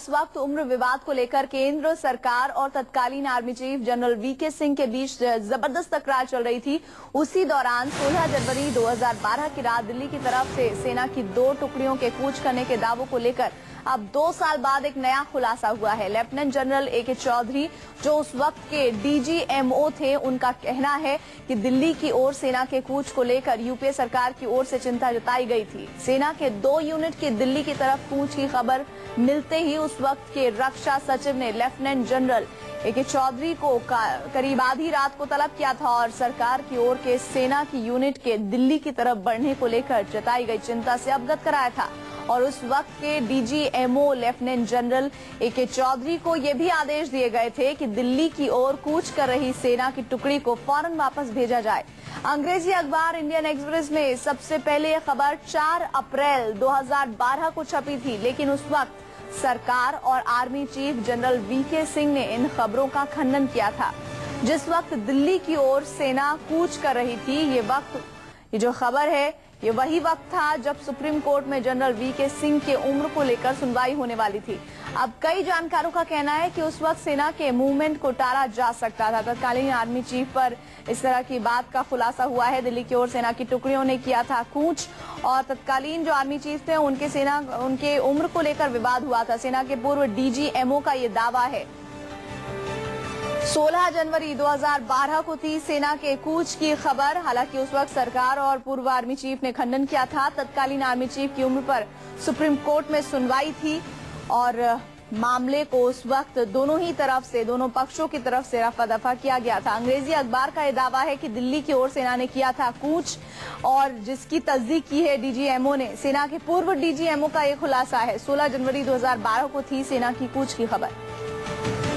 इस वक्त उम्र विवाद को लेकर केंद्र सरकार और तत्कालीन army chief general V K Singh के बीच जबरदस्त तकरार चल रही थी। उसी दौरान 16 जनवरी 2012 की रात दिल्ली की तरफ से सेना की 2 टुकड़ियों के कूच करने के दावों को लेकर अब 2 साल बाद एक नया खुलासा हुआ है। Lieutenant general A K. चौधरी, जो उस वक्त के डीजीएमओ थे, उनका कहना है कि दिल्ली की ओर सेना के कूच को लेकर यूपीए सरकार की ओर से चिंता जताई गई थी। सेना के 2 यूनिट के दिल्ली की तरफ कूच की खबर मिलते ही उस वक्त के रक्षा सचिव ने लेफ्टिनेंट जनरल ए.के. चौधरी को करीब आधी रात को तलब किया था और सरकार की ओर के सेना की यूनिट के दिल्ली की तरफ बढ़ने को लेकर जताई गई चिंता से अवगत कराया था। और उस वक्त के DGMO lieutenant general A K. Chaudhary को ये भी आदेश दिए गए थे कि दिल्ली की ओर कूच कर रही सेना की टुकड़ी को फौरन वापस भेजा जाए। अंग्रेजी अखबार इंडियन एक्सप्रेस में सबसे पहले यह खबर 4 अप्रैल 2012 को छपी थी, लेकिन उस वक्त सरकार और army chief general V K Singh ने इन खबरों का खंडन किया था। जिस वक्त दिल्ली की ओर सेना कूच कर रही थी, ये जो खबर है ये वही वक्त था जब सुप्रीम कोर्ट में जनरल वीके सिंह के उम्र को लेकर सुनवाई होने वाली थी। अब कई जानकारों का कहना है कि उस वक्त सेना के मूवमेंट को टाला जा सकता था। तत्कालीन आर्मी चीफ पर इस तरह की बात का खुलासा हुआ है। दिल्ली की ओर सेना की टुकड़ियों ने किया था कूच और तत्कालीन जो आर्मी चीफ थे उनके उम्र को लेकर विवाद हुआ था। सेना के पूर्व डीजीएमओ का ये दावा है। 16 जनवरी 2012 को थी सेना के कूच की खबर। हालांकि उस वक्त सरकार और पूर्व आर्मी चीफ ने खंडन किया था। तत्कालीन आर्मी चीफ की उम्र पर सुप्रीम कोर्ट में सुनवाई थी और मामले को उस वक्त दोनों पक्षों की तरफ से रफा दफा किया गया था। अंग्रेजी अखबार का यह दावा है कि दिल्ली की ओर सेना ने किया था कूच और जिसकी तस्दीक की है डीजीएमओ ने। सेना के पूर्व डीजीएमओ का यह खुलासा है। 16 जनवरी 2012 को थी सेना की कूच की खबर।